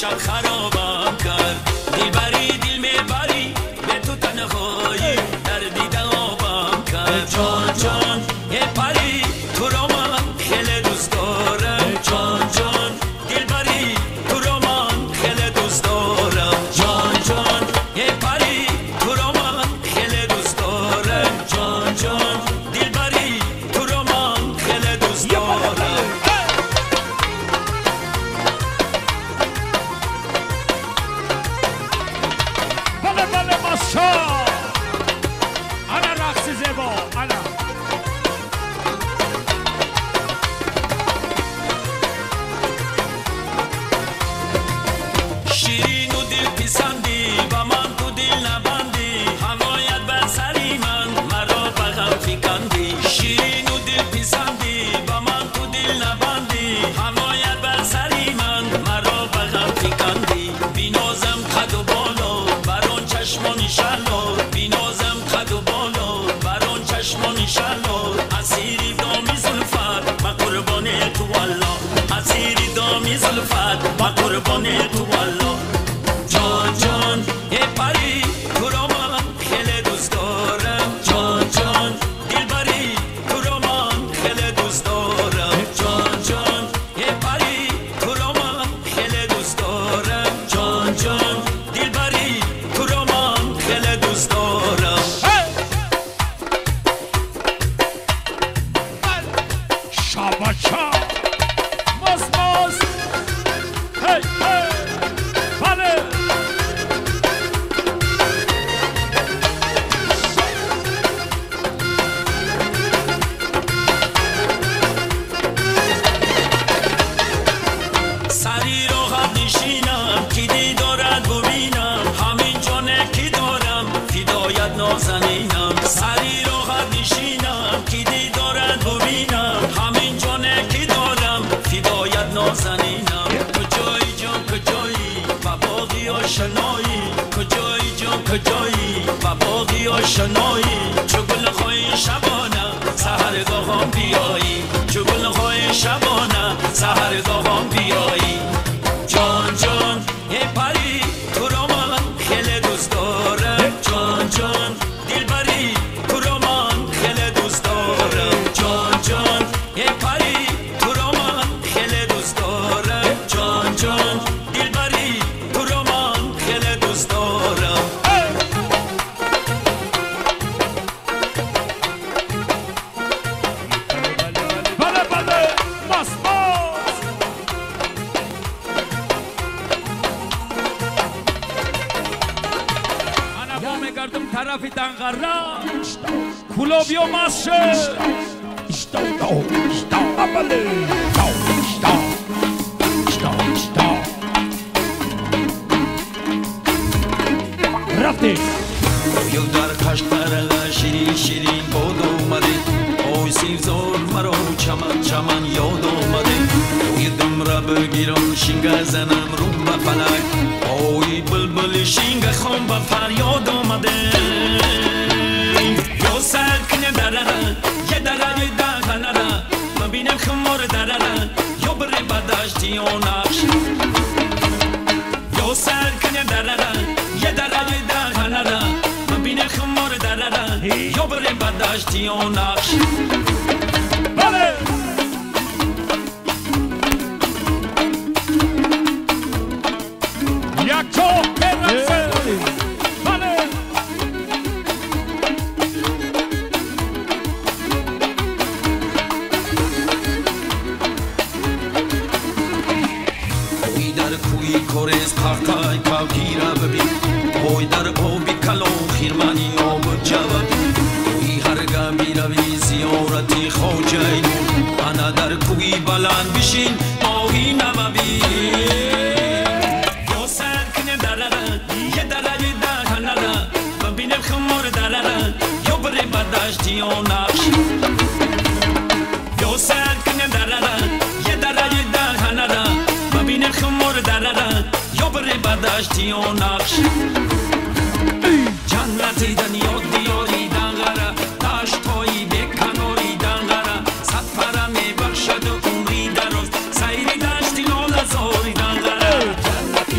شب خرابم کرد دلبری دل میبری به تو تنهایی در دیده آبم کرد جان جان یه پری تو رو من خیلی دوست دارم جان جان دلبری تو رو من خیلی دوست دارم جان جان یه پری تو رو من خیلی دوست دارم جان جان دلبری تو رو من خیلی دوست دارم بله بله ماشا انا رقص زیبا انا شیرین و دل پسندی و من تو دل نبندی هوایت بر سری من مرا به غم فکندی شیرین و دل پسندی و من تو دل نبندی هوایت بر سری من مرا به غم فکندی بینازم قد و بالا بران چشمان شلار بینازم قد و بالا بران چشمان شلار اسیری دامی زلفت من قربان تو والله اسیری دامی زلفت من قربان تو والله جان جان یه پری تو رو من خیلی دوست دارم جان جان دلبری تو رو من خیلی دوست دارم جان جان یه پری تو رو من خیلی دوست دارم جان جان دلبری تو رو من خیلی دوست دارم شاباشا ماس ماس هی هی بله سری راحت نشینم کی دیدارت ببینم همین جانه کی دارم فدایت نازنینم سری راحت نشینم کی دیدارت ببینم همین جانه کی دارم فدایت نازنینم کجایی جان کجایی و باقی آشنایی کجایی جان کجایی و باقی آشنایی چو گل خواهی شبانه سحرگاهم بیایی چو گل خواهی شبانه سحرگاهم بیایی جان جان یه پری تو رو من خیلی دوست دارم جان جان دلبری تو رو من خیلی دوست دارم جان جان یه پری تو رو من خیلی دوست دارم جان جان دلبری تو رو من خیلی دوست دارم بله بله ماس ماس انا با میگردم طرف دنقره کلوبیو ماشه رفتی یو در کشت برغ شیرین شیرین باد اومده آی سیبزار مرا چمن چمن یاد آمده یه دم را بگیرم شینگه زنم رو به فلک آی بلبل شینگه خان به فریاد آمده یا سر کنه درره یه دره یه دغنره مبینم خمار درره یا بره بدشتی یا نقش یا سر کنه درره یه دره یه دغنره مبینم خمار درره یا بره بدشتی یا نقش بله یک چوب برسه بله اوی در کوی کورز پرتای کاگیره ببین اوی در آبی کلو خیرمنی آب جواب اوی هرگاه بیروی زیارتی خوجه انا در کوی بلند بشین آهی نببی یا سر کنه درره یه دره یه دهنره ببینم خمار درره یا بره بدشتی یا نقش یا سر کنه درره یه دره یه دهنره ببینم خمار درره یا بره بدشتی یا نقش جنتی دنیا دیاری دنگره دشتایی بکناری دنگره صد پره می بخشد و عمری دراز سیری دشتی لال زاری دنگره جنتی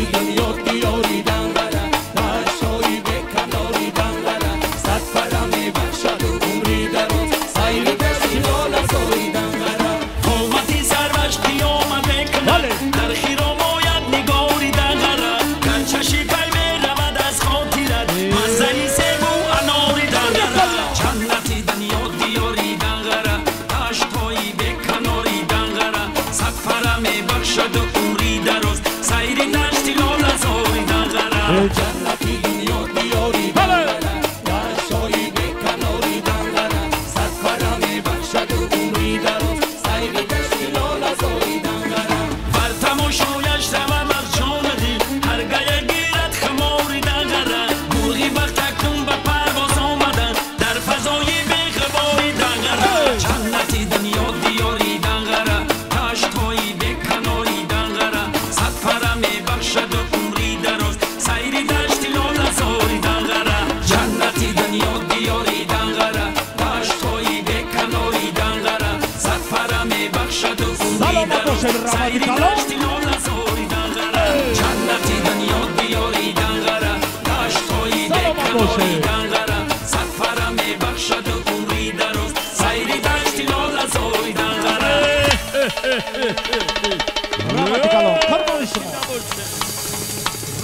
جنتی دنیا دیاری دنگره دشتایی به کناری دنگره صد فرمی بخشد و عمری دراز سیری دشتی لاله زاری دنگره بر تماشایش روم از جان دل هرگاه گیرد خماری دنگره مرغی وقت اکنون به پرواز آمدن در فضای بیخباری دنگره جنتی دنیا دیاری دنگره دشتایی به کناری دنگره صد فرمی بخشد و عمری دراز سیری دشتی لاله زاری دنگره جنتی دنیا دیاری دنگره دشتایی به کناری دنگره صد فرمی بخشد و عمری دراز سیری دشتی لاله زاری دنگره جنتی دنیا دیاری دنگره دشتایی به کناری دنگره صد فرمی بخشد و عمری دراز سیری دشتی لاله زاری دنگره رحمتی کلام قربان شما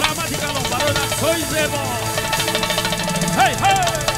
رحمتی کلام برای نقصهای زیبا هی هی